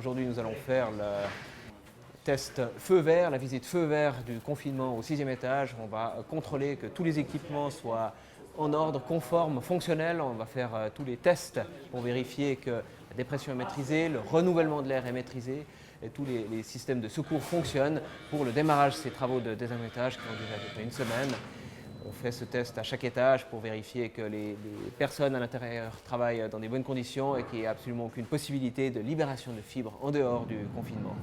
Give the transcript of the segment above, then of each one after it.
Aujourd'hui, nous allons faire le test feu vert, la visite feu vert du confinement au 6e étage. On va contrôler que tous les équipements soient en ordre, conformes, fonctionnels. On va faire tous les tests pour vérifier que la dépression est maîtrisée, le renouvellement de l'air est maîtrisé et tous les systèmes de secours fonctionnent pour le démarrage de ces travaux de deuxième étage qui vont durer à peu près une semaine. On fait ce test à chaque étage pour vérifier que les personnes à l'intérieur travaillent dans des bonnes conditions et qu'il n'y ait absolument aucune possibilité de libération de fibres en dehors du confinement.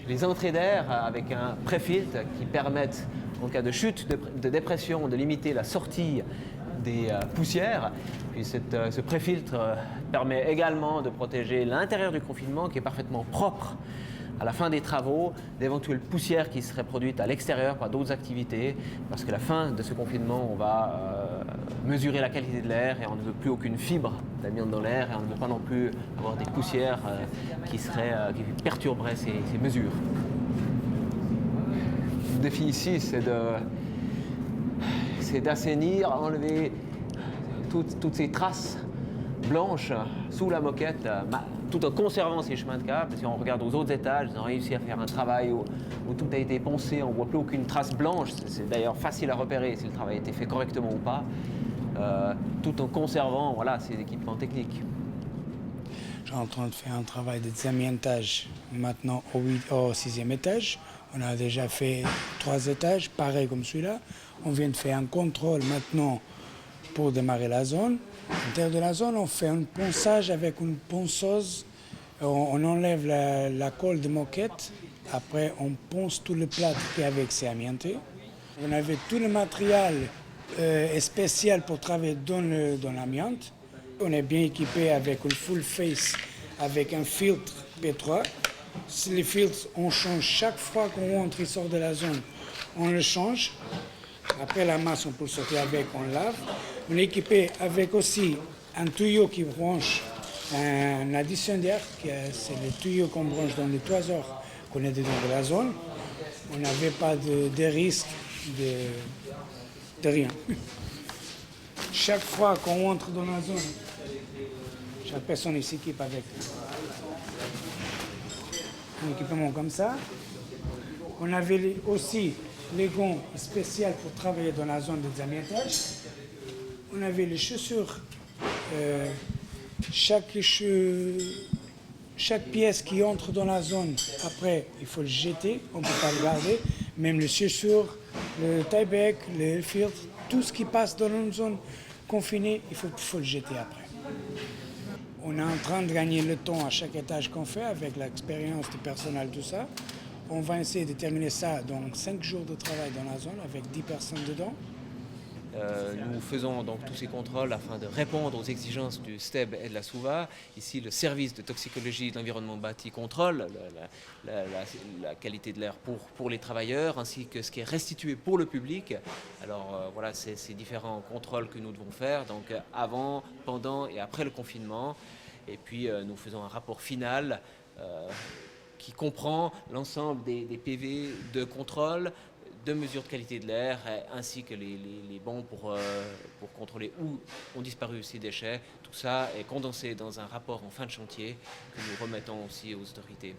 Les entrées d'air avec un pré-filtre qui permettent, en cas de chute de dépression, de limiter la sortie des poussières. Puis ce pré-filtre permet également de protéger l'intérieur du confinement qui est parfaitement propre à la fin des travaux, d'éventuelles poussières qui seraient produites à l'extérieur par d'autres activités, parce qu'à la fin de ce confinement, on va mesurer la qualité de l'air et on ne veut plus aucune fibre d'amiante dans l'air et on ne veut pas non plus avoir des poussières qui perturberaient ces mesures. Le défi ici, c'est d'assainir, enlever toutes ces traces blanches sous la moquette, tout en conservant ces chemins de câble. Si on regarde aux autres étages, ils ont réussi à faire un travail où tout a été poncé, on ne voit plus aucune trace blanche. C'est d'ailleurs facile à repérer si le travail a été fait correctement ou pas, tout en conservant ces équipements techniques. Je suis en train de faire un travail de désamiantage maintenant au 6e étage. On a déjà fait 3 étages, pareil comme celui-là. On vient de faire un contrôle maintenant pour démarrer la zone. À l'intérieur de la zone, on fait un ponçage avec une ponceuse. On enlève la colle de moquette. Après, on ponce tout le plâtre qui est avec c'est amianté. On avait tout le matériel spécial pour travailler dans l'amiante. On est bien équipé avec une full face, avec un filtre P3. Les filtres, on change chaque fois qu'on rentre et sort de la zone. On le change. Après la masse, on peut le sortir avec, on lave. On est équipé avec aussi un tuyau qui branche un addition d'air, c'est le tuyau qu'on branche dans les toiseurs qu'on est dedans de la zone. On n'avait pas de risque de rien. Chaque fois qu'on rentre dans la zone, chaque personne s'équipe avec un équipement comme ça. On avait aussi les gants spéciaux pour travailler dans la zone de désamiantage. On avait les chaussures. Chaque pièce qui entre dans la zone, après, il faut le jeter, on ne peut pas le garder. Même les chaussures, le tie-back, le filtre, tout ce qui passe dans une zone confinée, il faut le jeter après. On est en train de gagner le temps à chaque étage qu'on fait avec l'expérience du personnel, tout ça. On va essayer de terminer ça dans 5 jours de travail dans la zone avec 10 personnes dedans. Nous faisons donc tous ces contrôles afin de répondre aux exigences du STEB et de la SUVA. Ici, le service de toxicologie de l'environnement bâti contrôle la qualité de l'air pour les travailleurs ainsi que ce qui est restitué pour le public. Alors voilà, c'est ces différents contrôles que nous devons faire, donc avant, pendant et après le confinement. Et puis nous faisons un rapport final qui comprend l'ensemble des PV de contrôle, de mesures de qualité de l'air, ainsi que les bons pour contrôler où ont disparu ces déchets. Tout ça est condensé dans un rapport en fin de chantier que nous remettons aussi aux autorités.